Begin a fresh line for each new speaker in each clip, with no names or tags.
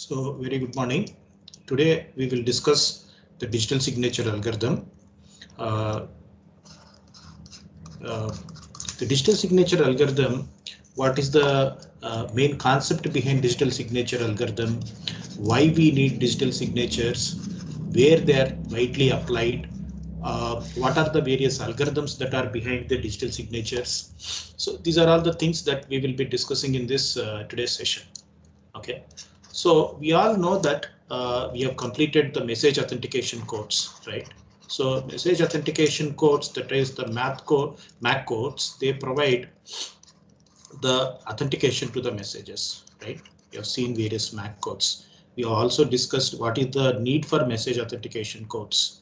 So very good morning. Today we will discuss the digital signature algorithm. Uh, the digital signature algorithm. What is the main concept behind digital signature algorithm? Why we need digital signatures? Where they are widely applied? What are the various algorithms that are behind the digital signatures? So these are all the things that we will be discussing in this today's session. Okay, so we all know that we have completed the message authentication codes, right? So message authentication codes, that is the MAC codes, they provide the authentication to the messages, right? We have seen various MAC codes. We have also discussed what is the need for message authentication codes.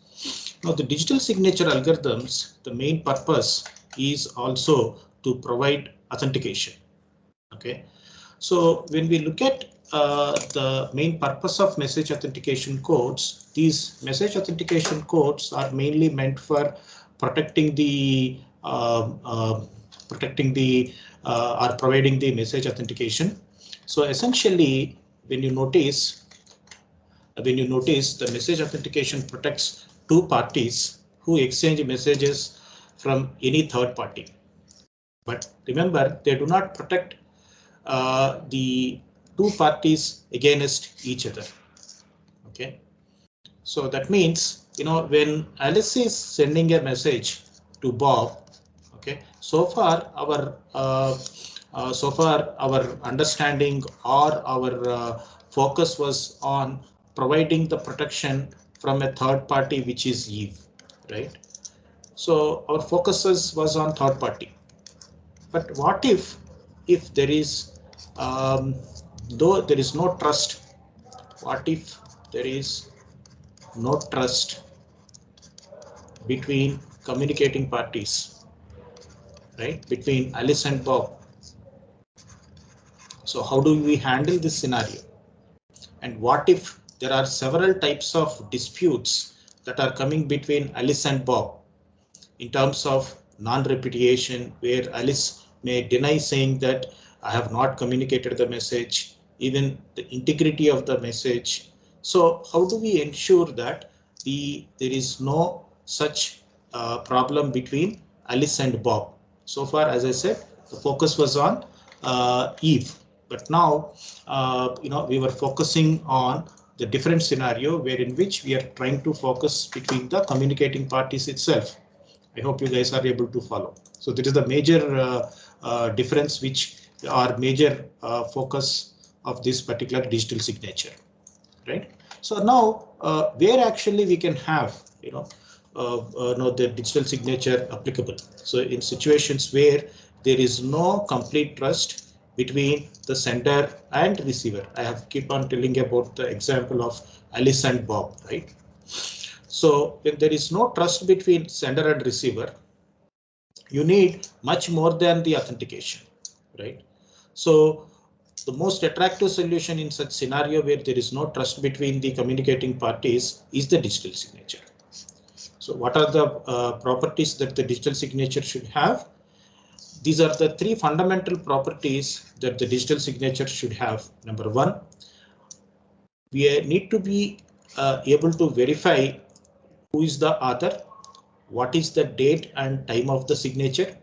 Now the digital signature algorithms, the main purpose is also to provide authentication. Okay, so when we look at the main purpose of message authentication codes, these message authentication codes are mainly meant for protecting the or providing the message authentication. So essentially, when you notice the message authentication protects two parties who exchange messages from any third party. But remember, they do not protect the two parties against each other. Okay, so that means, when Alice is sending a message to Bob, okay, so far our understanding or our focus was on providing the protection from a third party, which is Eve, right? So our focus was on third party. But what if there is, though there is no trust, what if there is no trust between communicating parties, right? Between Alice and Bob. So how do we handle this scenario? And what if there are several types of disputes that are coming between Alice and Bob in terms of non-repudiation, where Alice may deny saying that I have not communicated the message, even the integrity of the message. So how do we ensure that there is no such problem between Alice and Bob? So far, as I said, the focus was on Eve, but now we were focusing on the different scenario wherein which we are trying to focus between the communicating parties itself. I hope you guys are able to follow. So this is the major difference, which are major focus of this particular digital signature, right? So now where actually we can have the digital signature applicable. So in situations where there is no complete trust between the sender and receiver. I have keep on telling about the example of Alice and Bob, right? So when there is no trust between sender and receiver, you need much more than the authentication, right? So the most attractive solution in such scenario where there is no trust between the communicating parties is the digital signature. So what are the properties that the digital signature should have? These are the three fundamental properties that the digital signature should have. Number one, we need to be able to verify who is the author, what is the date and time of the signature.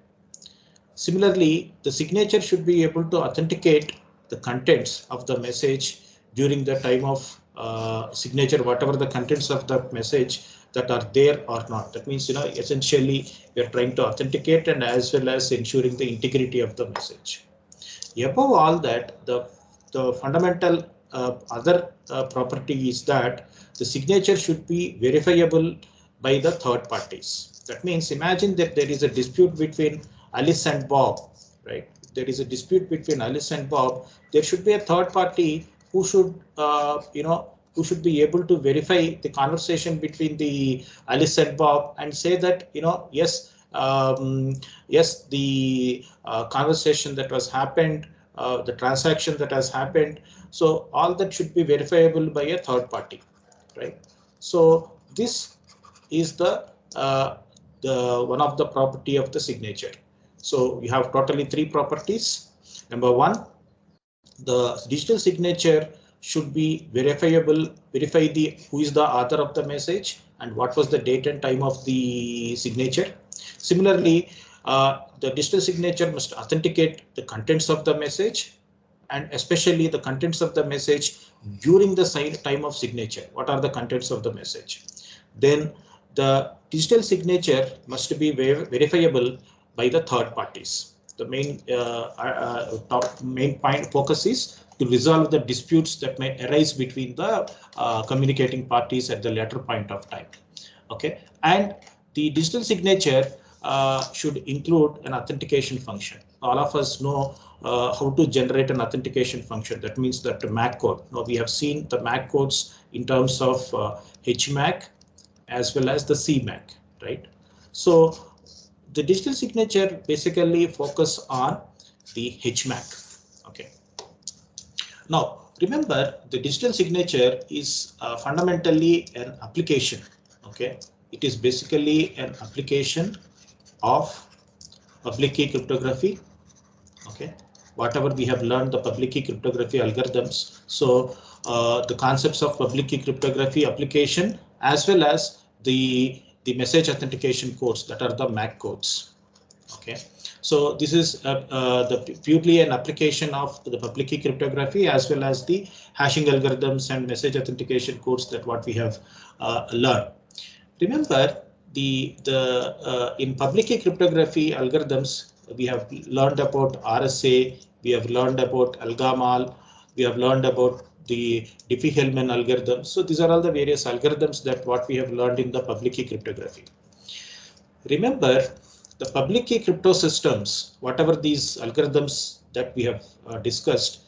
Similarly, the signature should be able to authenticate the contents of the message during the time of signature, whatever the contents of the message that are there or not. That means, essentially we are trying to authenticate and as well as ensuring the integrity of the message. Above all that, the fundamental other property is that the signature should be verifiable by the third parties. That means, imagine that there is a dispute between Alice and Bob, right? There is a dispute between Alice and Bob. There should be a third party who should, who should be able to verify the conversation between the Alice and Bob and say that, yes, yes, the conversation that was happened, the transaction that has happened. So all that should be verifiable by a third party, right? So this is the one of the property of the signature. So we have totally three properties. Number one, the digital signature should be verifiable, verify the who is the author of the message and what was the date and time of the signature. Similarly, the digital signature must authenticate the contents of the message, and especially the contents of the message during the time of signature. What are the contents of the message? Then the digital signature must be verifiable by the third parties. The main point focus is to resolve the disputes that may arise between the communicating parties at the later point of time. Okay, and the digital signature should include an authentication function. All of us know how to generate an authentication function. That means that the MAC code. Now we have seen the MAC codes in terms of HMAC as well as the CMAC, right? So the digital signature basically focus on the HMAC. Okay. Now remember, the digital signature is fundamentally an application. Okay, it is basically an application of public key cryptography. Okay, whatever we have learned the public key cryptography algorithms. So the concepts of public key cryptography application as well as the message authentication codes, that are the MAC codes. Okay, so this is the purely an application of the public key cryptography as well as the hashing algorithms and message authentication codes that what we have learned. Remember, in public key cryptography algorithms, we have learned about RSA, we have learned about Algamal, we have learned about the Diffie-Hellman algorithm. So these are all the various algorithms that what we have learned in the public key cryptography. Remember, the public key crypto systems, whatever these algorithms that we have discussed,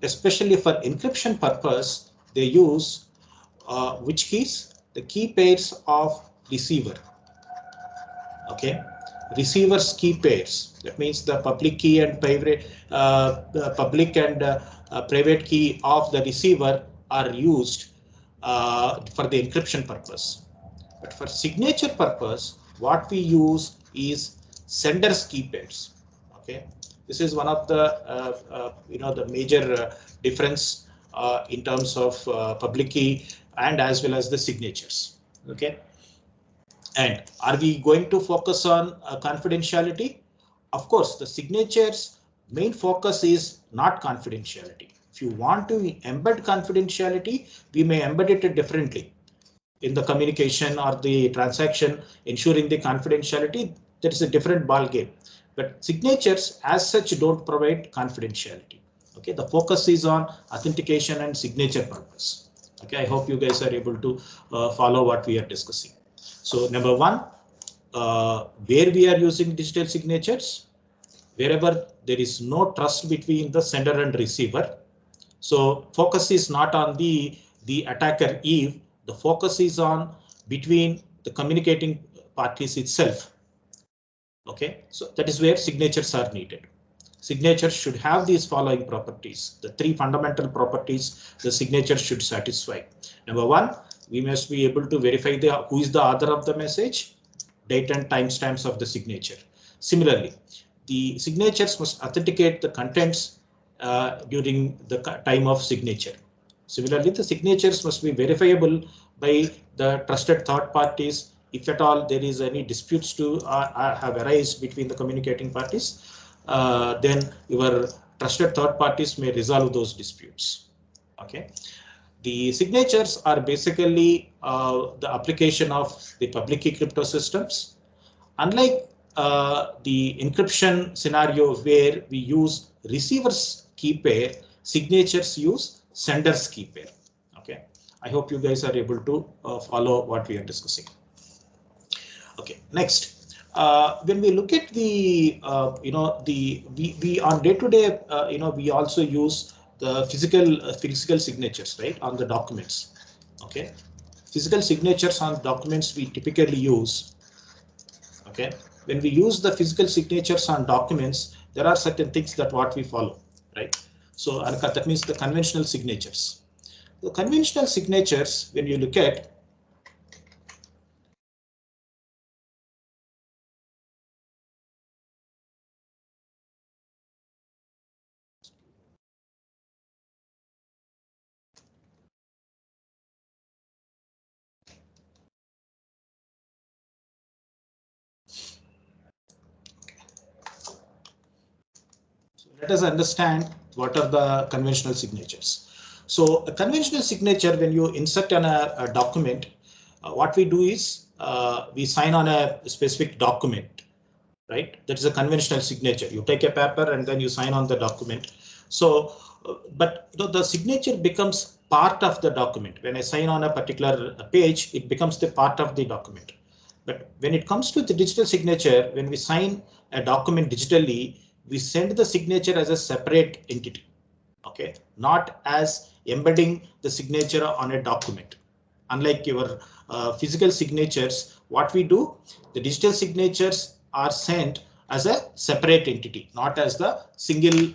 especially for encryption purpose, they use which keys? The key pairs of receiver. Okay, receivers key pairs. That means the public key and private, the public and private key of the receiver are used for the encryption purpose. But for signature purpose, what we use is sender's key pairs. Okay, this is one of the the major difference in terms of public key and as well as the signatures. Okay, and are we going to focus on confidentiality? Of course, the signatures main focus is not confidentiality. If you want to embed confidentiality, we may embed it differently in the communication or the transaction, ensuring the confidentiality. That is a different ball game. But signatures as such don't provide confidentiality. Okay, the focus is on authentication and signature purpose. Okay, I hope you guys are able to follow what we are discussing. So number one, where we are using digital signatures, wherever there is no trust between the sender and receiver. So focus is not on the attacker Eve. The focus is on between the communicating parties itself. Okay, so that is where signatures are needed. Signatures should have these following properties. The three fundamental properties the signature should satisfy. Number one, we must be able to verify who is the author of the message, date and timestamps of the signature. Similarly, the signatures must authenticate the contents during the time of signature. Similarly, the signatures must be verifiable by the trusted third parties. If at all there is any disputes to have arisen between the communicating parties, then your trusted third parties may resolve those disputes. Okay, the signatures are basically the application of the public key crypto systems. Unlike the encryption scenario where we use receiver's key pair, signatures use sender's key pair. Okay, I hope you guys are able to follow what we are discussing. Okay, next, when we look at the we on day-to-day we also use the physical signatures, right, on the documents. Okay, physical signatures on documents we typically use. Okay, when we use the physical signatures on documents, there are certain things that what we follow, right? So that means the conventional signatures. The conventional signatures, when you look at, let us understand what are the conventional signatures. So a conventional signature, when you insert on a document, what we do is we sign on a specific document, right? That is a conventional signature. You take a paper and then you sign on the document. So, but the signature becomes part of the document. When I sign on a particular page, it becomes the part of the document. But when it comes to the digital signature, when we sign a document digitally, we send the signature as a separate entity. Okay, not as embedding the signature on a document. Unlike your physical signatures, what we do, the digital signatures are sent as a separate entity, not as the single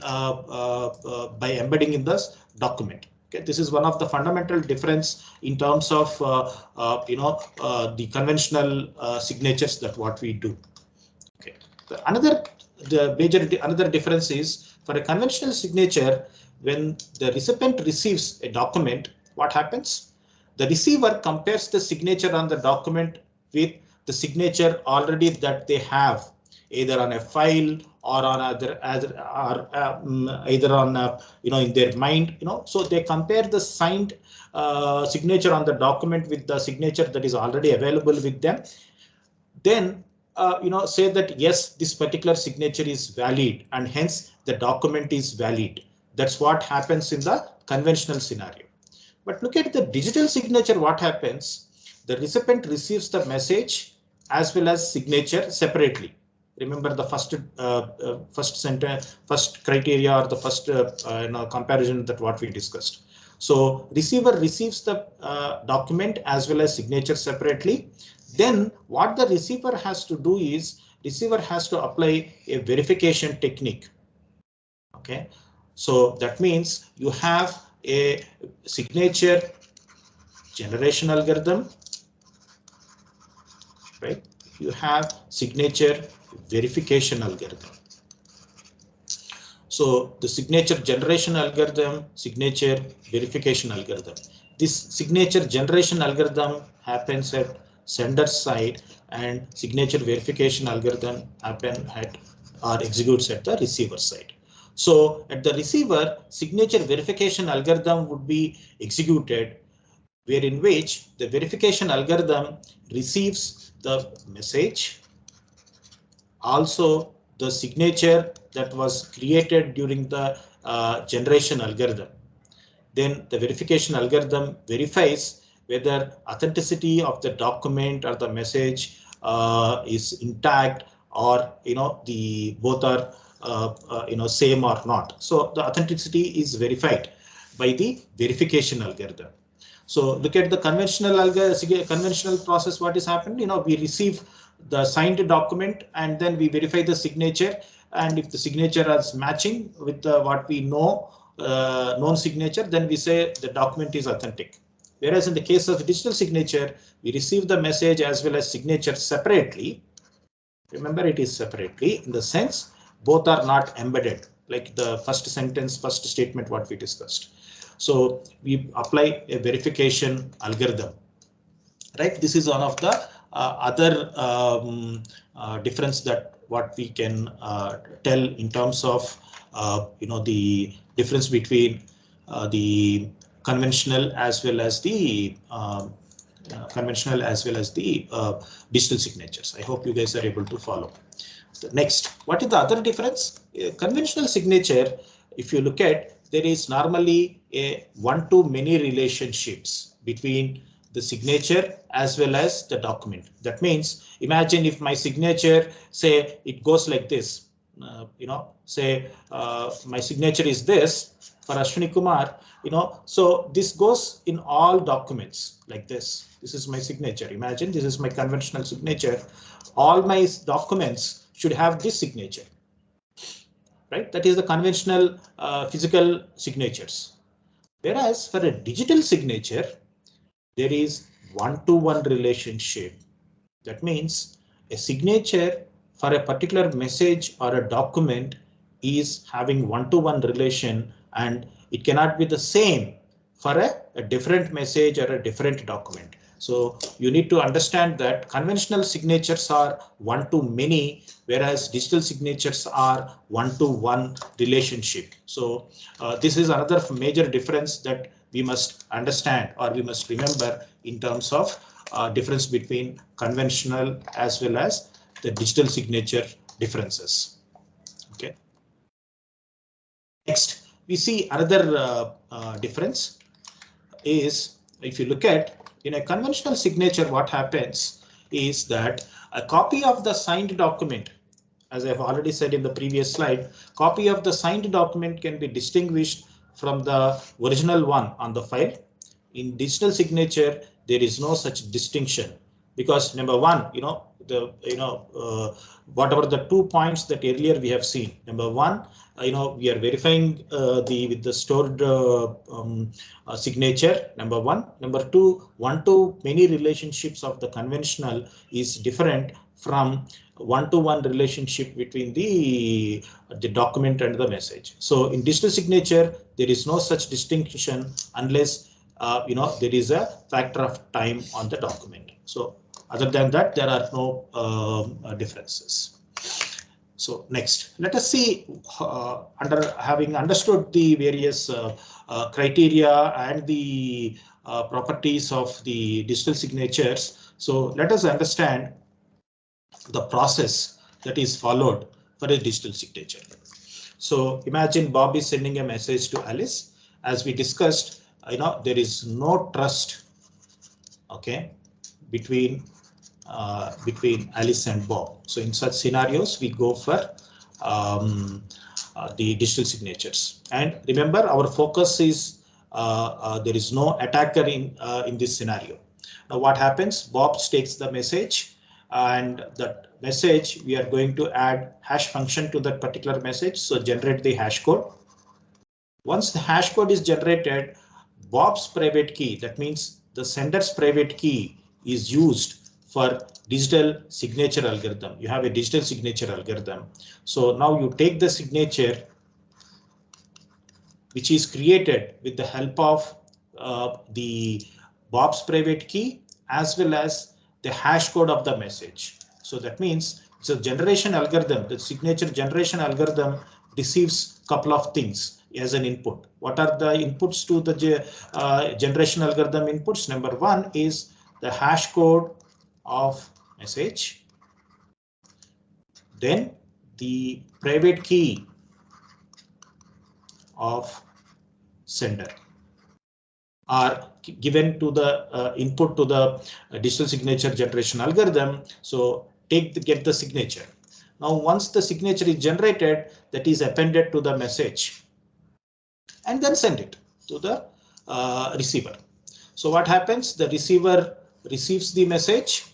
by embedding in this document. Okay, this is one of the fundamental difference in terms of the conventional signatures that what we do. Okay, another difference is for a conventional signature, when the recipient receives a document, what happens? The receiver compares the signature on the document with the signature already that they have, either on a file or on either on in their mind. So they compare the signed signature on the document with the signature that is already available with them. Then say that yes, this particular signature is valid and hence the document is valid. That's what happens in the conventional scenario. But look at the digital signature. What happens? The recipient receives the message as well as signature separately. Remember the first criteria or the first comparison that what we discussed. So receiver receives the document as well as signature separately. Then what the receiver has to do is receiver has to apply a verification technique. Okay, so that means you have a signature generation algorithm, right? You have signature verification algorithm. So the signature generation algorithm, signature verification algorithm. This signature generation algorithm happens at sender side and signature verification algorithm happen at or executes at the receiver side. So at the receiver, signature verification algorithm would be executed, wherein which the verification algorithm receives the message, also the signature that was created during the generation algorithm. Then the verification algorithm verifies whether authenticity of the document or the message is intact, or the both are same or not. So the authenticity is verified by the verification algorithm. So look at the conventional process. What is happened? We receive the signed document and then we verify the signature, and if the signature is matching with what we know known signature, then we say the document is authentic. Whereas in the case of digital signature, we receive the message as well as signature separately. Remember, it is separately in the sense both are not embedded, like the first sentence, first statement what we discussed. So we apply a verification algorithm, right? This is one of the other difference that what we can tell in terms of the difference between the conventional as well as the digital signatures. I hope you guys are able to follow. Next, what is the other difference? Conventional signature, if you look at, there is normally a one-to-many relationships between the signature as well as the document. That means, imagine if my signature, say it goes like this, say my signature is this for Ashwini Kumar, so this goes in all documents like this. This is my signature. Imagine this is my conventional signature. All my documents should have this signature, right? That is the conventional physical signatures. Whereas for a digital signature, there is one-to-one relationship. That means a signature for a particular message or a document is having one-to-one relation, and it cannot be the same for a different message or a different document. So you need to understand that conventional signatures are one-to-many, whereas digital signatures are one-to-one relationship. So this is another major difference that we must understand, or we must remember, in terms of difference between conventional as well as the digital signature differences. Okay. Next, we see another difference is, if you look at in a conventional signature, what happens is that a copy of the signed document, as I've already said in the previous slide, copy of the signed document can be distinguished from the original one on the file. In digital signature, there is no such distinction, because number one, whatever the 2 points that earlier we have seen. Number one, we are verifying with the stored signature. Number one. Number two, one-to-many relationships of the conventional is different from one-to-one relationship between the document and the message. So in digital signature, there is no such distinction unless there is a factor of time on the document. So other than that, there are no differences. So next, let us see, having understood the various criteria and the properties of the digital signatures. So let us understand the process that is followed for a digital signature. So imagine Bob is sending a message to Alice. As we discussed, there is no trust, okay, between Alice and Bob. So in such scenarios, we go for the digital signatures. And remember, our focus is there is no attacker in this scenario. Now what happens? Bob takes the message, and that message we are going to add hash function to that particular message. So generate the hash code. Once the hash code is generated, Bob's private key, that means the sender's private key, is used for digital signature algorithm. You have a digital signature algorithm. So now you take the signature, which is created with the help of the Bob's private key as well as the hash code of the message. So that means it's a generation algorithm. The signature generation algorithm receives a couple of things as an input. What are the inputs to the generation algorithm inputs? Number one is the hash code of message, then the private key of sender are given to the input to the digital signature generation algorithm. So get the signature. Now once the signature is generated, that is appended to the message and then send it to the receiver. So what happens? The receiver receives the message.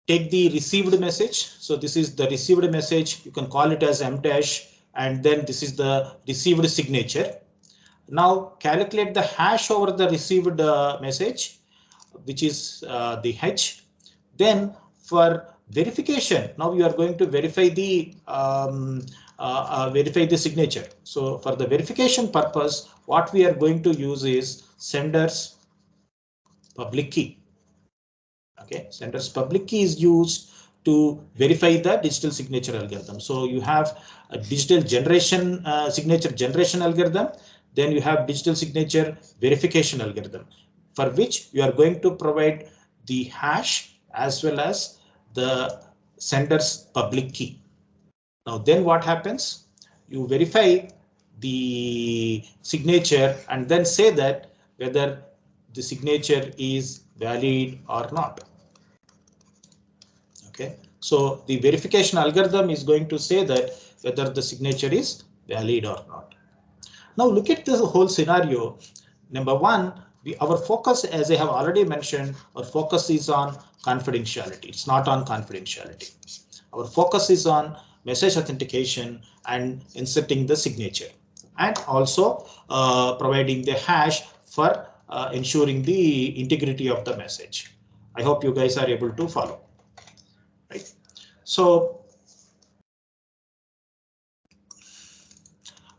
Take the received message. So this is the received message. You can call it as M dash, and then this is the received signature. Now calculate the hash over the received message, which is the H. Then for verification, now you are going to verify the signature. So for the verification purpose, what we are going to use is sender's public key. Okay, sender's public key is used to verify the digital signature algorithm. So you have a digital generation signature generation algorithm. Then you have digital signature verification algorithm, for which you are going to provide the hash as well as the sender's public key. Now then what happens? You verify the signature and then say that whether the signature is valid or not. Okay, so the verification algorithm is going to say that whether the signature is valid or not. Now look at this whole scenario. Number one, our focus, as I have already mentioned, our focus is on confidentiality. It's not on confidentiality. Our focus is on message authentication and inserting the signature, and also providing the hash for ensuring the integrity of the message. I hope you guys are able to follow. Right. So,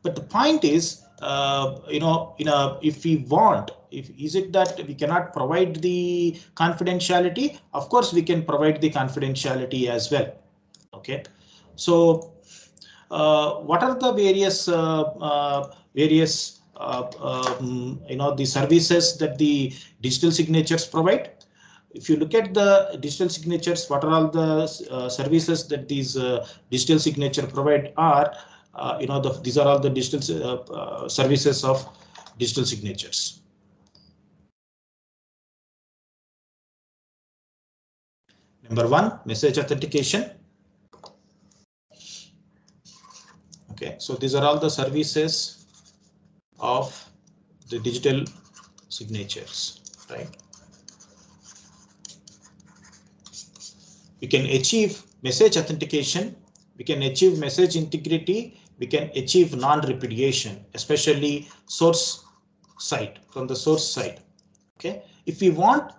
but the point is, if we want, is it that we cannot provide the confidentiality? Of course, we can provide the confidentiality as well. Okay, so what are the various the services that the digital signatures provide? If you look at the digital signatures, what are all the services that these digital signature provide are, these are all the digital services of digital signatures. Number one, message authentication. Okay, so these are all the services of the digital signatures, right? We can achieve message authentication, we can achieve message integrity, we can achieve non-repudiation, especially source side, from the source side. Okay, if we want,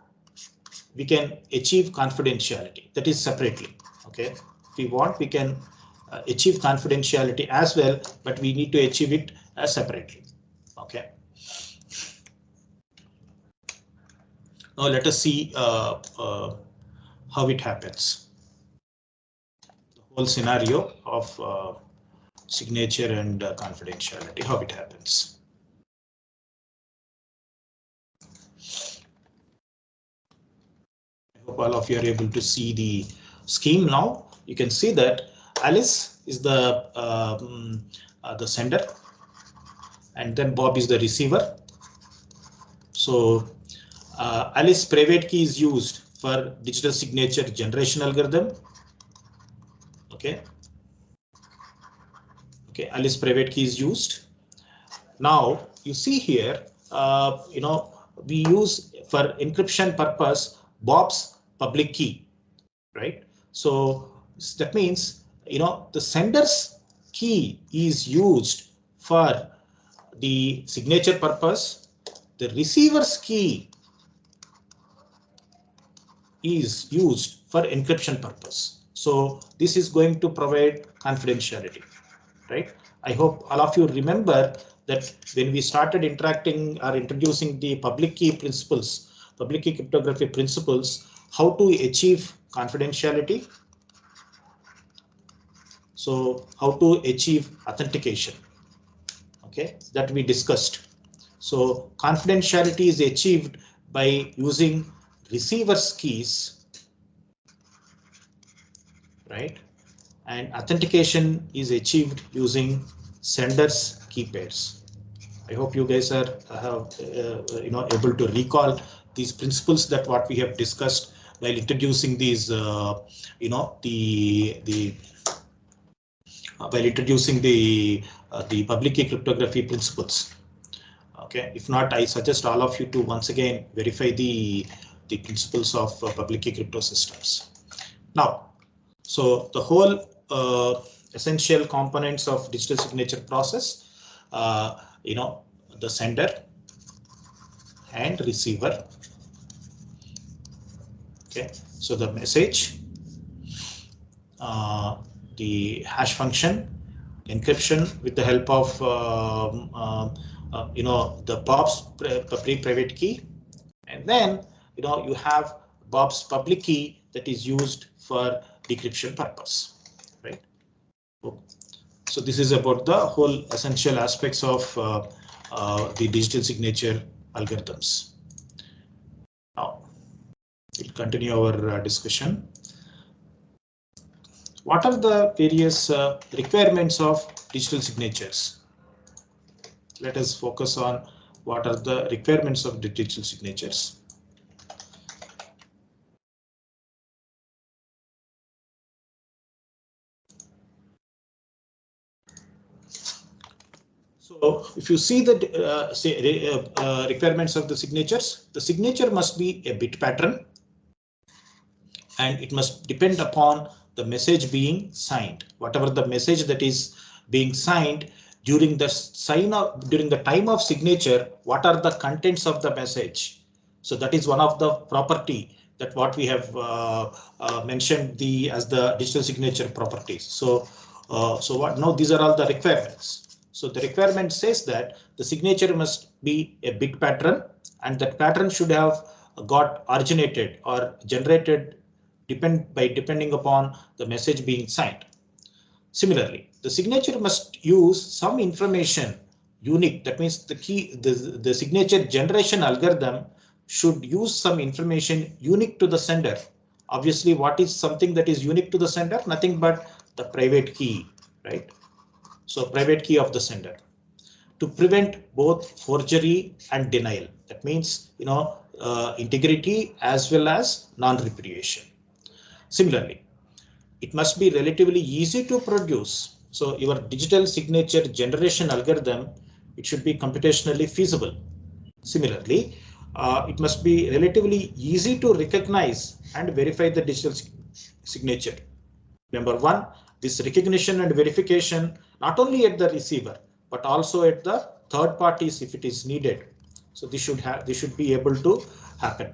we can achieve confidentiality, that is separately. Okay, if we want, we can achieve confidentiality as well, but we need to achieve it separately. Okay, now let us see how it happens. The whole scenario of signature and confidentiality, how it happens. I hope all of you are able to see the scheme now. You can see that Alice is the sender, and then Bob is the receiver. So Alice private key is used for digital signature generation algorithm. Okay. Okay, Alice private key is used. Now you see here, we use for encryption purpose Bob's public key, right? So that means, the sender's key is used for the signature purpose. The receiver's key is used for encryption purpose. So this is going to provide confidentiality, right? I hope all of you remember that when we started interacting or introducing the public key principles, public key cryptography principles, how to achieve confidentiality. So how to achieve authentication, okay, that we discussed. So confidentiality is achieved by using receiver's keys, right? And authentication is achieved using sender's key pairs. I hope you guys are able to recall these principles that what we have discussed while introducing these while introducing the public key cryptography principles. Okay, if not, I suggest all of you to once again verify the principles of public key crypto systems. Now, so the whole essential components of digital signature process, the sender and receiver. Okay, so the message, the hash function, encryption with the help of the Bob's private key, and then you have Bob's public key that is used for decryption purpose, right? So this is about the whole essential aspects of the digital signature algorithms. Now we'll continue our discussion. What are the various requirements of digital signatures? Let us focus on what are the requirements of the digital signatures. So if you see the requirements of the signatures, the signature must be a bit pattern, and it must depend upon the message being signed. Whatever the message that is being signed during the during the time of signature, what are the contents of the message? So that is one of the property that what we have mentioned as the digital signature properties. So what now these are all the requirements. So the requirement says that the signature must be a bit pattern, and that pattern should have got originated or generated depending upon the message being signed. Similarly, the signature must use some information unique. That means the signature generation algorithm should use some information unique to the sender. Obviously, what is something that is unique to the sender? Nothing but the private key, right? So private key of the sender, to prevent both forgery and denial. That means, integrity as well as non-repudiation. Similarly, it must be relatively easy to produce. So your digital signature generation algorithm, it should be computationally feasible. Similarly, it must be relatively easy to recognize and verify the digital signature. Number one, this recognition and verification not only at the receiver but also at the third parties if it is needed. So this should be able to happen.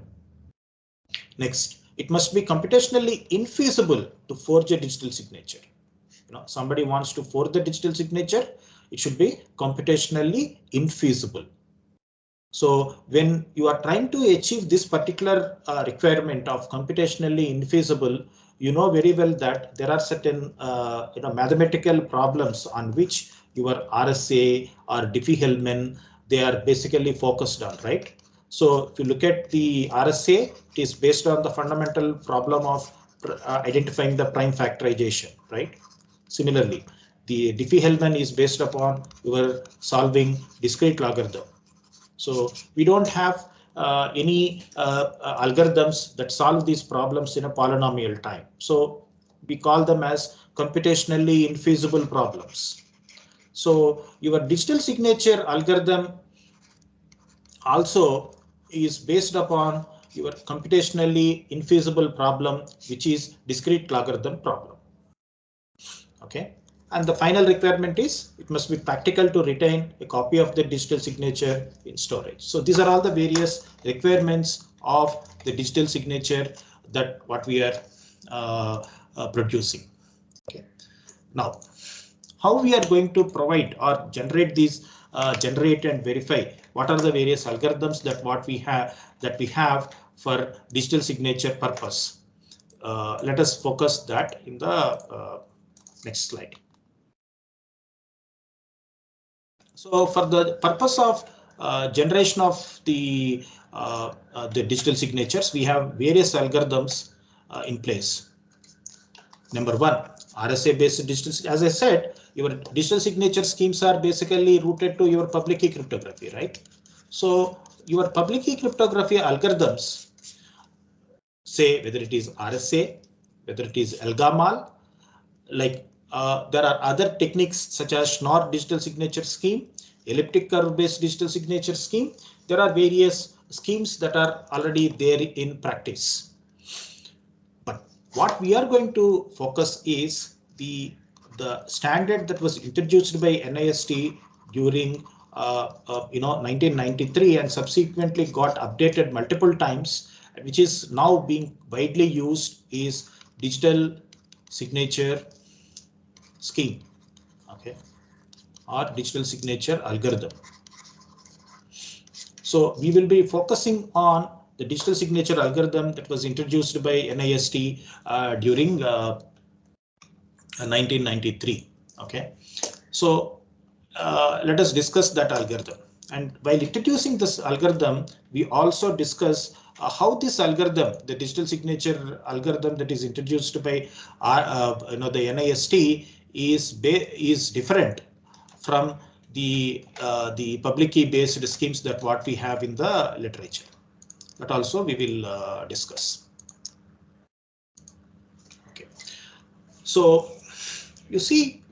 Next, it must be computationally infeasible to forge a digital signature. Somebody wants to forge the digital signature, it should be computationally infeasible. So when you are trying to achieve this particular requirement of computationally infeasible, you know very well that there are certain mathematical problems on which your RSA or Diffie-Hellman, they are basically focused on, right? So if you look at the RSA, it is based on the fundamental problem of identifying the prime factorization, right? Similarly, the Diffie-Hellman is based upon your solving discrete logarithm. So we don't have any algorithms that solve these problems in a polynomial time. So we call them as computationally infeasible problems. So your digital signature algorithm also is based upon your computationally infeasible problem, which is discrete logarithm problem. Okay. And the final requirement is it must be practical to retain a copy of the digital signature in storage. So these are all the various requirements of the digital signature that what we are producing. Okay. Now, how we are going to provide or generate these, generate and verify what are the various algorithms that we have for digital signature purpose. Let us focus that in the next slide. So for the purpose of generation of the digital signatures, we have various algorithms in place. Number one, RSA based digital. As I said, your digital signature schemes are basically rooted to your public key cryptography, right? So your public key cryptography algorithms, say whether it is RSA, whether it is ELGAMAL, like there are other techniques such as Schnorr digital signature scheme, elliptic curve based digital signature scheme. There are various schemes that are already there in practice. But what we are going to focus is the standard that was introduced by NIST during 1993 and subsequently got updated multiple times, which is now being widely used, is digital signature scheme, okay, or digital signature algorithm. So we will be focusing on the digital signature algorithm that was introduced by NIST during 1993. Okay, so let us discuss that algorithm. And while introducing this algorithm, we also discuss how this algorithm, the digital signature algorithm that is introduced by the NIST, is different from the public key based schemes that what we have in the literature. But also we will discuss. Okay, so you see,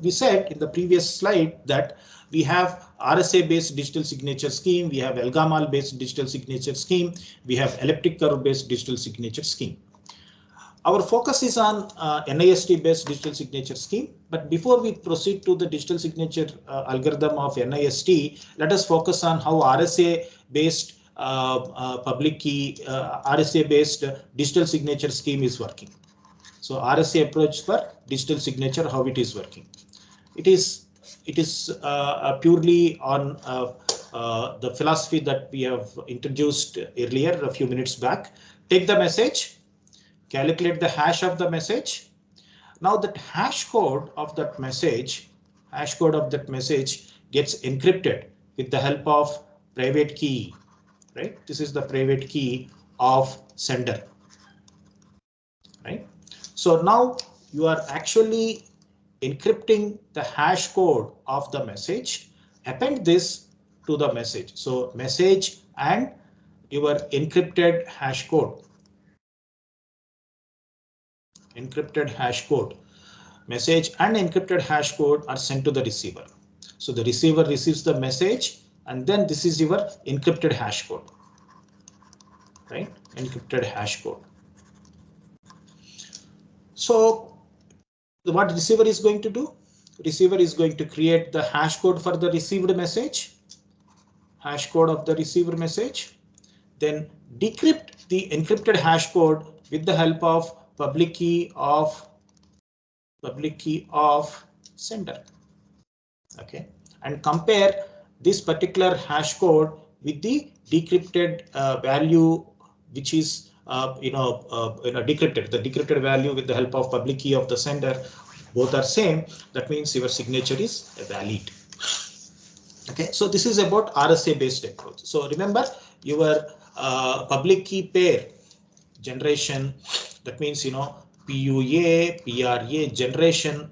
we said in the previous slide that we have RSA based digital signature scheme, we have ELGAMAL based digital signature scheme, we have elliptic curve based digital signature scheme. Our focus is on NIST based digital signature scheme, but before we proceed to the digital signature algorithm of NIST, let us focus on how RSA based public key RSA based digital signature scheme is working. So RSA approach for digital signature, how it is working. It is it is purely on the philosophy that we have introduced earlier a few minutes back. Take the message, calculate the hash of the message. Now that hash code of that message gets encrypted with the help of private key, right? This is the private key of sender, right? So now you are actually encrypting the hash code of the message, append this to the message. So message and your encrypted hash code, message and encrypted hash code are sent to the receiver. So the receiver receives the message and then this is your encrypted hash code, right? Encrypted hash code. So what receiver is going to do? Receiver is going to create the hash code for the received message, hash code of the receiver message, then decrypt the encrypted hash code with the help of public key of sender. Okay, and compare this particular hash code with the decrypted value, which is decrypted. The decrypted value with the help of public key of the sender, both are same. That means your signature is valid. Okay, so this is about RSA based approach. So remember your public key pair generation. That means PUA, PRA generation.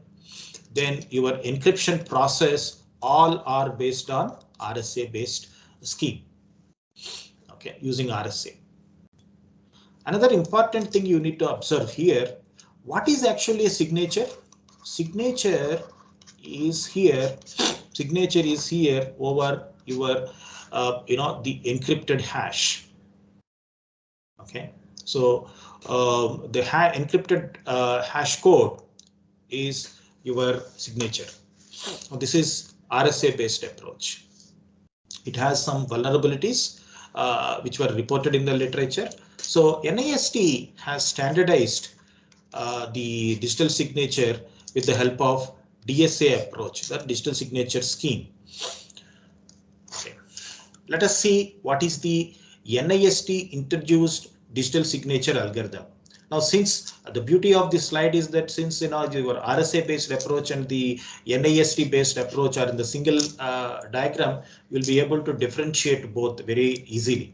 Then your encryption process all are based on RSA based scheme. Okay, using RSA. Another important thing you need to observe here, what is actually a signature? Signature is here over your the encrypted hash. Okay, so the encrypted hash code is your signature. Now, this is RSA based approach. It has some vulnerabilities which were reported in the literature. So NIST has standardized the digital signature with the help of DSA approach, the digital signature scheme. Okay. Let us see what is the NIST introduced digital signature algorithm. Now, since the beauty of this slide is that since your RSA based approach and the NIST based approach are in the single diagram, you will be able to differentiate both very easily.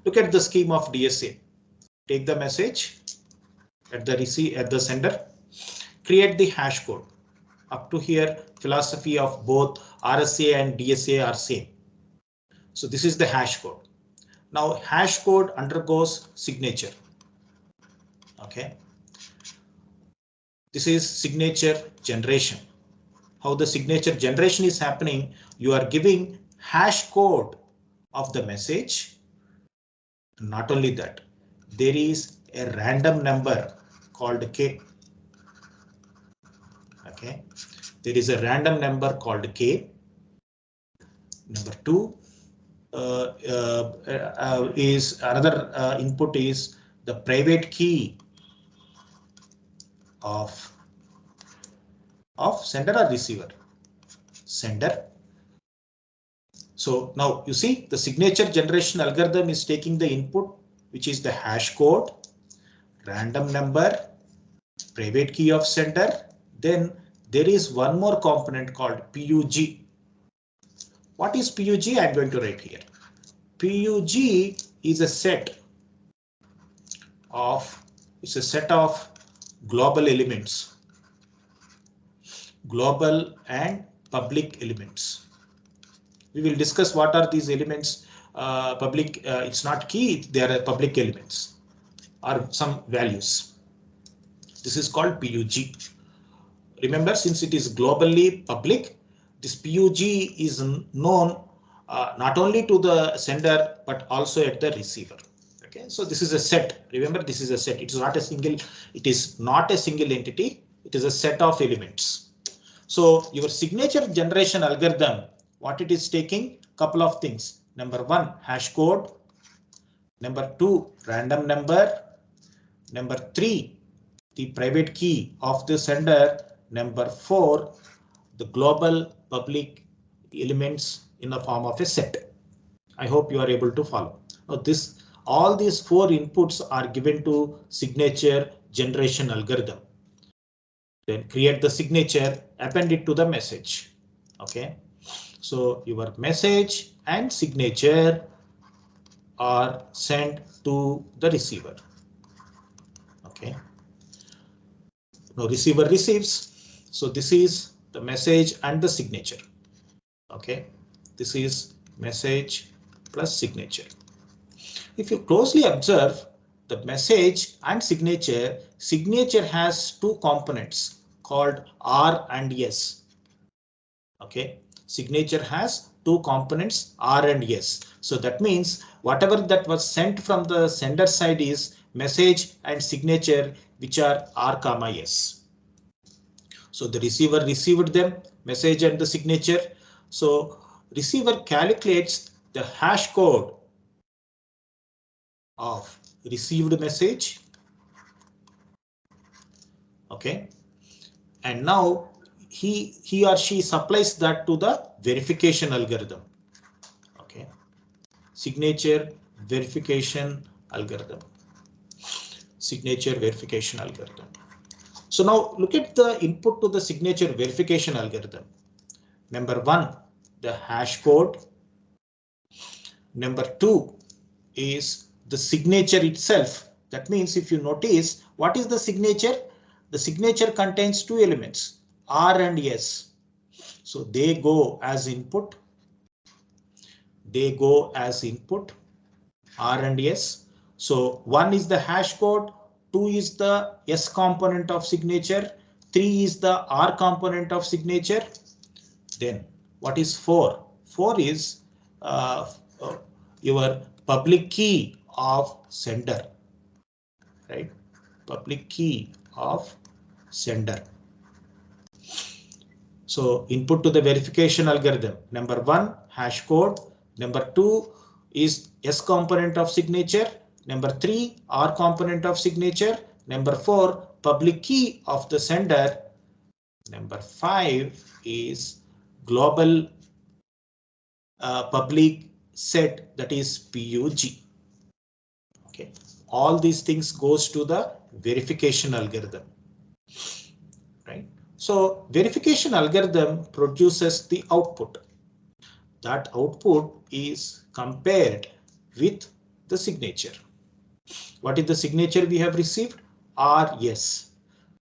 Look at the scheme of DSA. Take the message at the sender, create the hash code. Up to here, philosophy of both RSA and DSA are same. So this is the hash code. Now hash code undergoes signature. Okay. This is signature generation. How the signature generation is happening, you are giving hash code of the message. Not only that, there is a random number called K. Okay, there is a random number called K. Number two is another input is the private key of sender or receiver. Sender. So now you see the signature generation algorithm is taking the input, which is the hash code, random number, private key of sender. Then there is one more component called PUG. What is PUG? I'm going to write here. PUG is a set of global elements, global and public elements. We will discuss what are these elements. Public, it's not key, they are public elements or some values. This is called PUG. Remember, since it is globally public, this PUG is known not only to the sender but also at the receiver. Okay, so this is a set. Remember, this is a set. It is not a single. It is not a single entity. It is a set of elements. So your signature generation algorithm, what it is taking, couple of things. Number one, hash code. Number two, random number. Number three, the private key of the sender. Number four, the global public elements in the form of a set. I hope you are able to follow. Now all these 4 inputs are given to signature generation algorithm. Then create the signature, append it to the message. Okay, so your message and signature are sent to the receiver. Okay, now receiver receives. So this is the message and the signature. Okay, this is message plus signature. If you closely observe the message and signature, signature has 2 components called R and S. Okay, signature has 2 components R and S. So that means whatever that was sent from the sender side is message and signature, which are R comma S. So the receiver received them, message and the signature. So receiver calculates the hash code of received message. Okay, and now he or she supplies that to the verification algorithm. Okay, signature verification algorithm. Signature verification algorithm. So now look at the input to the signature verification algorithm. Number 1, the hash code. Number 2 is the signature itself. That means if you notice, what is the signature? The signature contains 2 elements, R and S. So they go as input. They go as input, R and S. So 1 is the hash code, 2 is the S component of signature, 3 is the R component of signature. Then what is 4? 4 is your public key of sender, right? Public key of sender. So input to the verification algorithm. Number 1, hash code. Number 2 is S component of signature. Number 3, R component of signature. Number 4, public key of the sender. Number 5 is global public set, that is PUG. Okay, all these things goes to the verification algorithm, right? So verification algorithm produces the output. That output is compared with the signature. What is the signature we have received? RS.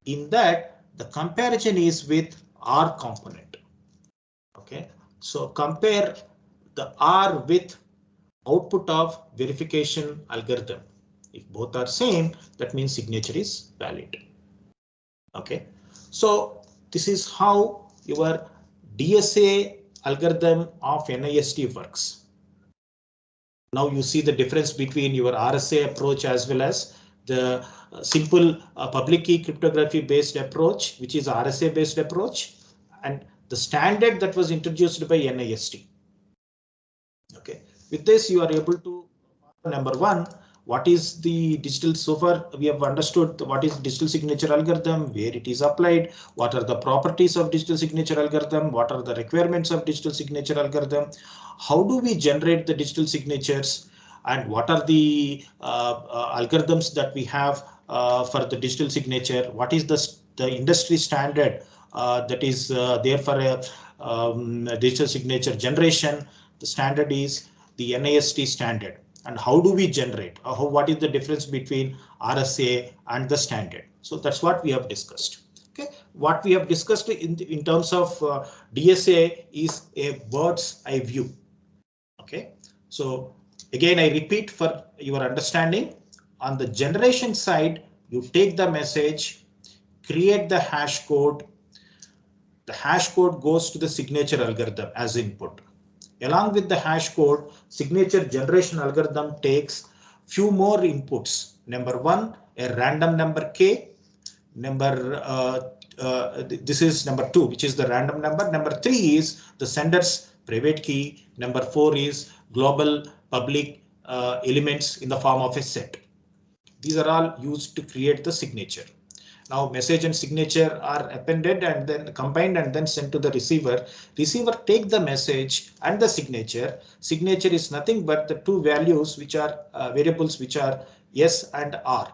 In that, the comparison is with R component. Okay, so compare the R with output of verification algorithm. If both are same, that means signature is valid. Okay, so this is how your DSA algorithm of NIST works. Now you see the difference between your RSA approach as well as the simple public key cryptography based approach, which is RSA based approach, and the standard that was introduced by NIST. Okay, with this you are able to, number 1, what is the digital, so far we have understood what is digital signature algorithm, where it is applied, what are the properties of digital signature algorithm, what are the requirements of digital signature algorithm, how do we generate the digital signatures, and what are the algorithms that we have for the digital signature, what is the industry standard that is there for a digital signature generation. The standard is the NIST standard. And how do we generate? What is the difference between RSA and the standard? So that's what we have discussed. Okay, what we have discussed in terms of DSA is a bird's eye view. Okay, so again I repeat for your understanding, on the generation side, you take the message, create the hash code. The hash code goes to the signature algorithm as input. Along with the hash code, signature generation algorithm takes few more inputs. Number 1, a random number K. This is number 2, which is the random number. Number 3 is the sender's private key. Number 4 is global public elements in the form of a set. These are all used to create the signature. Now message and signature are appended and then combined and then sent to the receiver. Receiver take the message and the signature. Signature is nothing but the two values which are variables which are yes and r.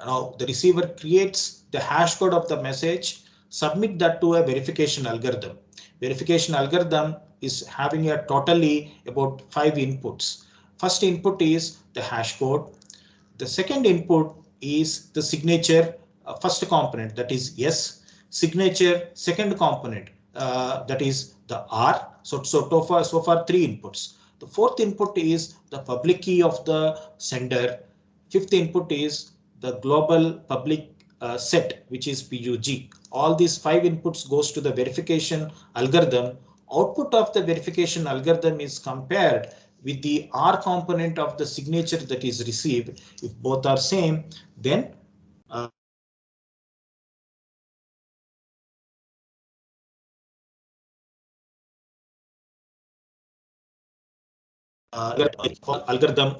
Now the receiver creates the hash code of the message, submit that to a verification algorithm. Verification algorithm is having a totally about 5 inputs. First input is the hash code. The second input is the signature first component, that is yes. Signature second component, that is the R. So far 3 inputs. The fourth input is the public key of the sender. Fifth input is the global public set, which is PUG. All these 5 inputs goes to the verification algorithm. Output of the verification algorithm is compared with the R component of the signature that is received. If both are same, then algorithm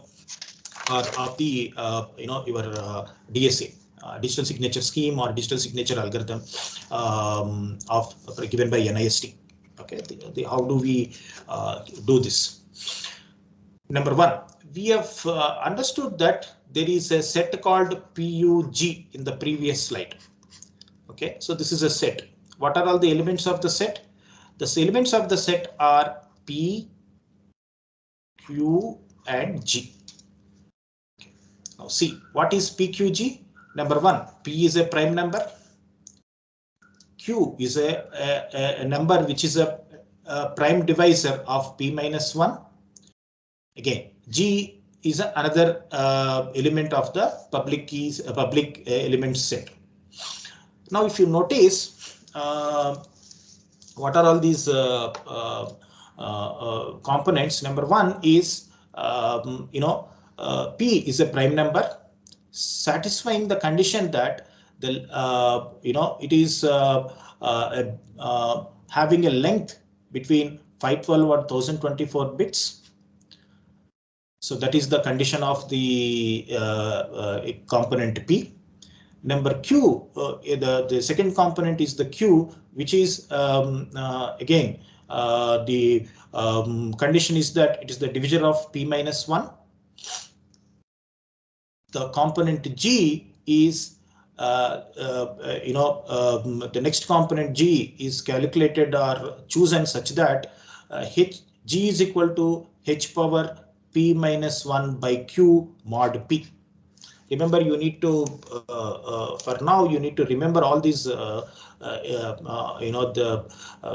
or of the your DSA. Digital signature scheme or digital signature algorithm of given by NIST. Okay, how do we do this? Number one, we have understood that there is a set called PUG in the previous slide. Okay, so this is a set. What are all the elements of the set? The elements of the set are P, Q, and G. Okay. Now see, what is PQG? Number one, P is a prime number. Q is a number which is a prime divisor of P minus 1. Again, G is another element of the public keys, public elements set. Now, if you notice, what are all these components? Number one is, P is a prime number, satisfying the condition that the it is having a length between 512 or 1024 bits. So that is the condition of the component P. Number Q, the second component is the Q, which is again the condition is that it is the divisor of P minus 1. The component G is the next component G is calculated or chosen such that G is equal to H power P minus 1 by Q mod P. Remember, you need to for now you need to remember all these the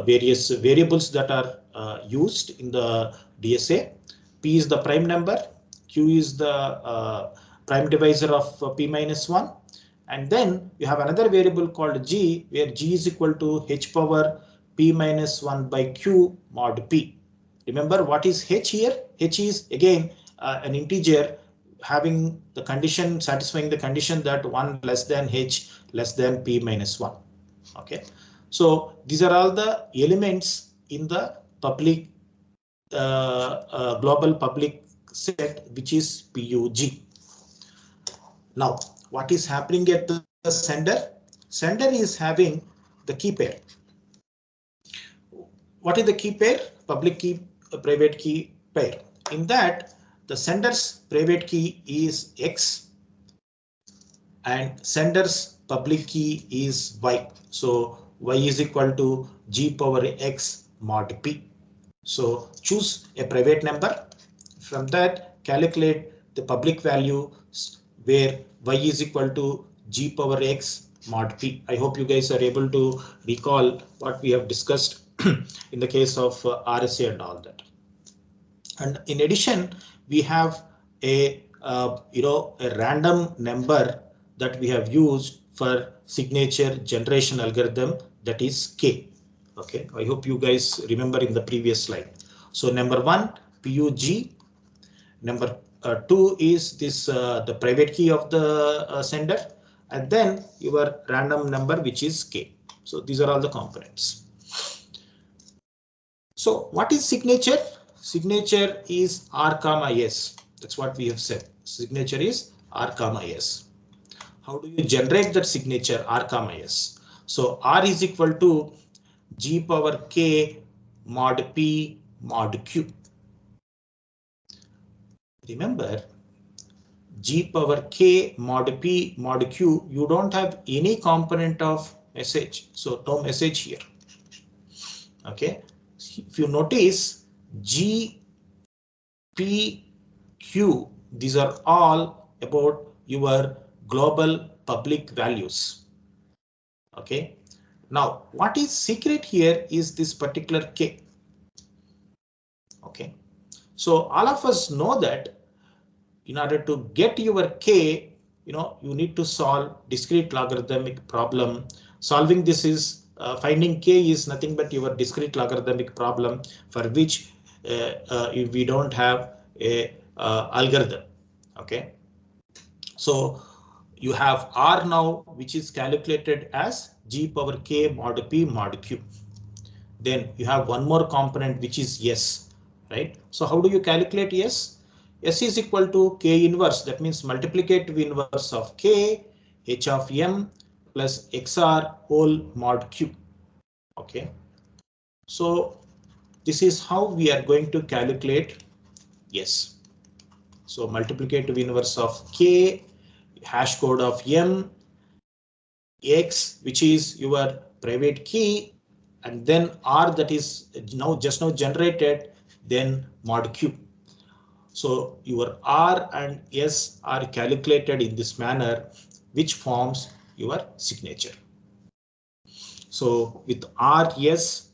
various variables that are used in the DSA. P is the prime number, Q is the prime divisor of P minus 1, and then you have another variable called G, where G is equal to H power P minus 1 by Q mod P. Remember, what is H here? H is again an integer having the condition, satisfying the condition that 1 less than H less than P minus 1. Okay, so these are all the elements in the public global public set, which is PUG. Now, what is happening at the sender? Sender is having the key pair. What is the key pair? Public key, private key pair. In that, the sender's private key is X and sender's public key is Y. So Y is equal to G power X mod P. So choose a private number. From that, calculate the public value where Y is equal to G power X mod P. I hope you guys are able to recall what we have discussed in the case of RSA and all that. And in addition, we have a a random number that we have used for signature generation algorithm, that is K. Okay, I hope you guys remember in the previous slide. So number one, PUG. Number two is this the private key of the sender, and then your random number, which is K. So these are all the components. So what is signature? Signature is R comma S. That's what we have said. Signature is R comma S. how do you generate that signature R comma S? So R is equal to G power K mod P mod Q. Remember, G power K mod P mod Q, you don't have any component of message, so no message here. Okay, if you notice G, P, Q, these are all about your global public values. Okay, now what is secret here is this particular K. Okay, so all of us know that in order to get your K, you need to solve discrete logarithmic problem. Solving this is finding K is nothing but your discrete logarithmic problem for which if we don't have a algorithm. Okay, so you have R now, which is calculated as G power K mod P mod Q. Then you have one more component, which is S, right? So how do you calculate S? S is equal to K inverse. That means multiplicative inverse of K H of M plus XR whole mod Q. Okay. So this is how we are going to calculate S. So multiplicative inverse of K, hash code of M, X, which is your private key, and then R that is just now generated, then mod Q. So your R and S are calculated in this manner, which forms your signature. So with R, S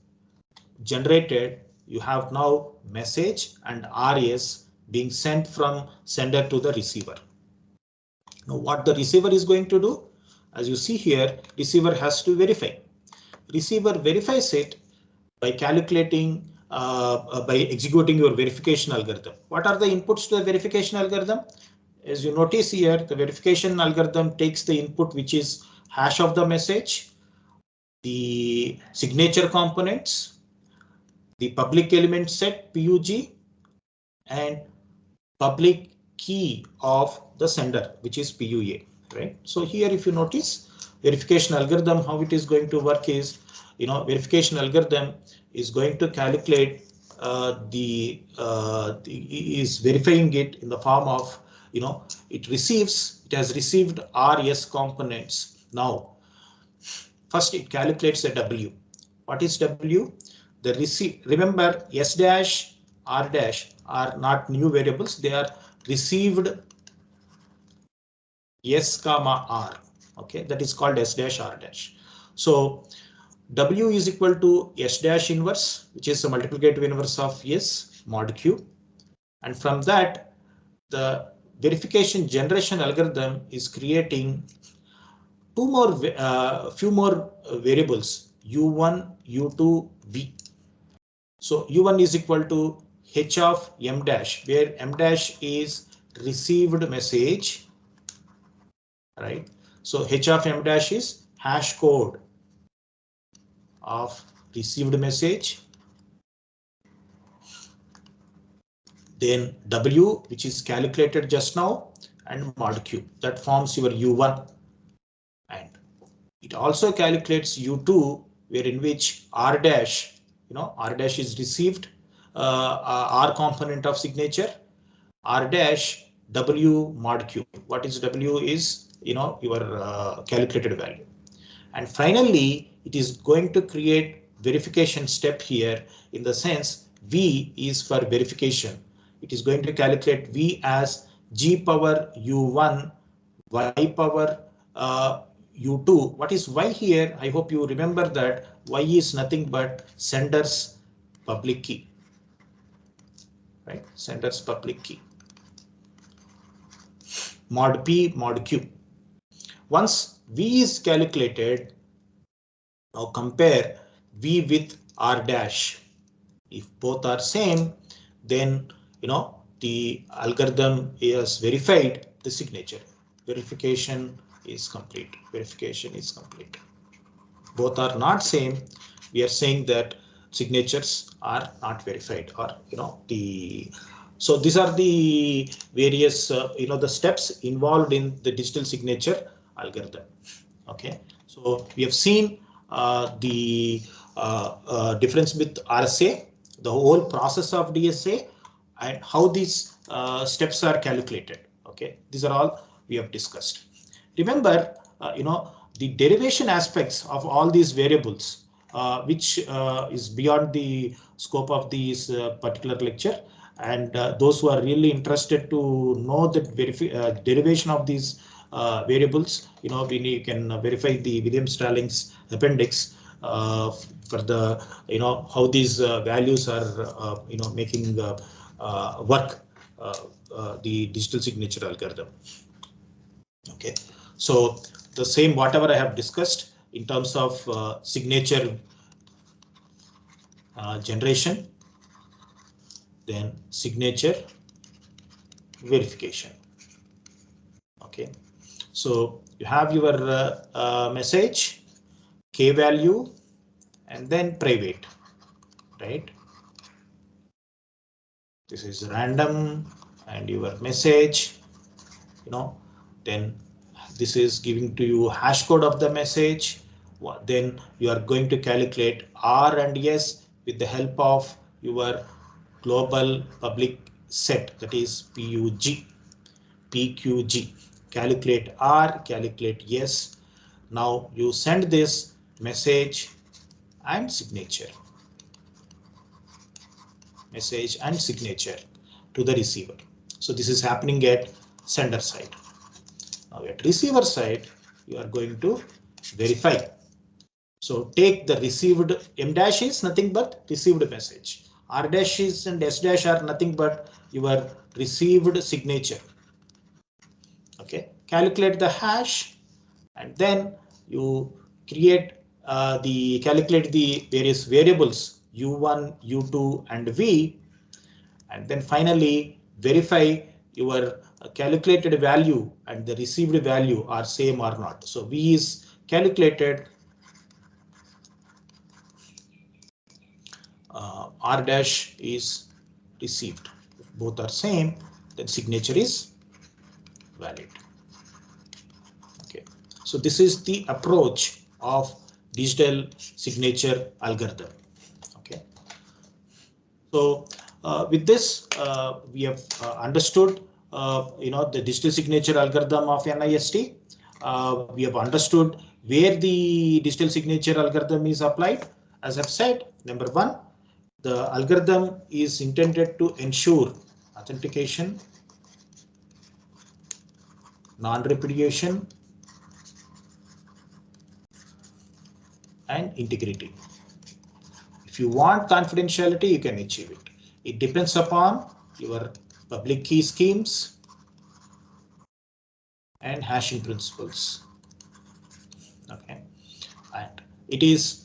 generated, you have now message and RS being sent from sender to the receiver. Now what the receiver is going to do, as you see here, receiver has to verify. Receiver verifies it by calculating, by executing your verification algorithm. What are the inputs to the verification algorithm? As you notice here, the verification algorithm takes the input, which is hash of the message, the signature components, the public element set PUG, and public key of the sender, which is PUA, right? So here, if you notice, verification algorithm, how it is going to work is, verification algorithm is going to calculate is verifying it in the form of, it has received RS components. Now, first it calculates a W. What is W? The receive. Remember, S dash, R dash are not new variables. They are received S comma R. Okay, that is called S dash R dash. So W is equal to S dash inverse, which is a multiplicative inverse of S mod Q. And from that, the verification generation algorithm is creating few more variables, U1, U2, V. So U1 is equal to H of M dash, where M dash is received message, right? So H of M dash is hash code of received message. Then W, which is calculated just now, and mod Q, that forms your U1. And it also calculates U2, where in which R dash, R dash is received R component of signature, R dash W mod Q. What is W is, your calculated value. And finally, it is going to create verification step here, in the sense V is for verification. It is going to calculate V as G power U1 Y power U2. What is Y here? I hope you remember that Y is nothing but sender's public key, right? Sender's public key. Mod P mod Q. Once V is calculated, now compare V with R dash. If both are same, then the algorithm is verified the signature. Verification is complete. Verification is complete. Both are not same. We are saying that signatures are not verified, or so these are the various the steps involved in the digital signature. algorithm. Okay, so we have seen the difference with RSA, the whole process of DSA, and how these steps are calculated. Okay, these are all we have discussed. Remember, the derivation aspects of all these variables, which is beyond the scope of this particular lecture. And those who are really interested to know the derivation of these variables, we can verify the Williams-Stallings appendix for the how these values are making work the digital signature algorithm. Okay, so the same whatever I have discussed in terms of signature generation, then signature verification. Okay, so you have your message, k value, and then private, right? This is random, and your message, then this is giving to you hash code of the message. Then you are going to calculate R and S with the help of your global public set, that is PQG. Calculate R, calculate S. Now you send this message and signature. Message and signature to the receiver. So this is happening at sender side. Now at receiver side, you are going to verify. So take the received, M dash is nothing but received message. R dash is and S dash are nothing but your received signature. Okay, calculate the hash, and then you create calculate the various variables U1, U2, and V, and then finally verify your calculated value and the received value are same or not. So V is calculated, R dash is received. If both are same, then signature is valid. Okay, so this is the approach of digital signature algorithm. Okay, so with this we have understood the digital signature algorithm of NIST. We have understood where the digital signature algorithm is applied. As I've said, number one, the algorithm is intended to ensure authentication, non-repudiation, and integrity. If you want confidentiality, you can achieve it. It depends upon your public key schemes and hashing principles. Okay, and it is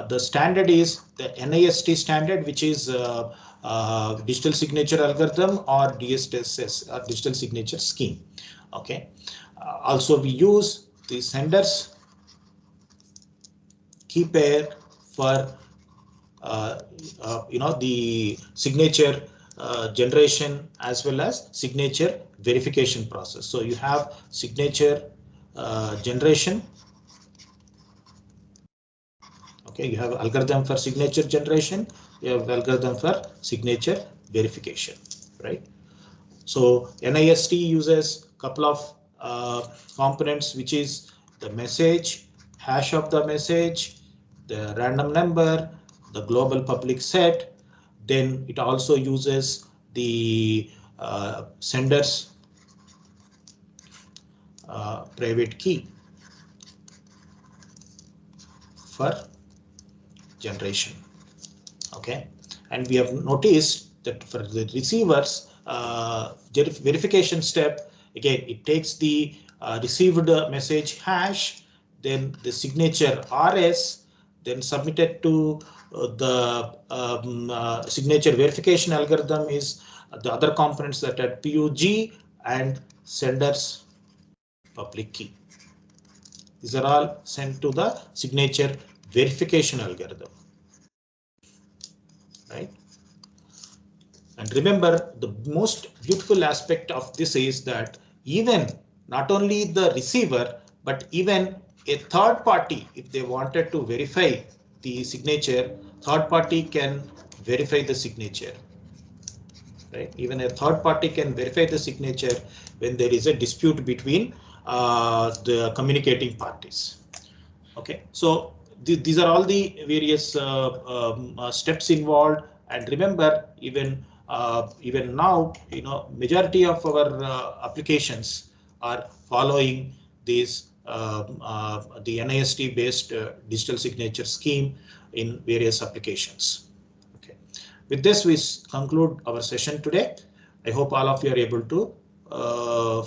the standard is the NIST standard, which is digital signature algorithm or DSS or digital signature scheme. Okay, also we use the senders key pair for the signature generation as well as signature verification process. So you have signature generation. Okay, you have algorithm for signature generation, you have algorithm for signature verification, right? So NIST uses a couple of components, which is the message, hash of the message, the random number, the global public set. Then it also uses the sender's private key for generation. Okay, and we have noticed that for the receivers verification step, again it takes the received message hash, then the signature RS, then submitted to the signature verification algorithm is the other components that are PUG and sender's public key. These are all sent to the signature verification algorithm, right? And remember, the most beautiful aspect of this is that even not only the receiver, But even a third party, if they wanted to verify the signature, third party can verify the signature. Right? Even a third party can verify the signature when there is a dispute between the communicating parties. Okay, so these are all the various steps involved. And remember, even now, majority of our applications are following these the NIST based digital signature scheme in various applications. Okay, with this we conclude our session today. I hope all of you are able to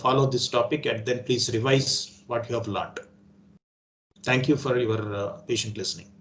follow this topic, and then please revise what you have learned. Thank you for your patient listening.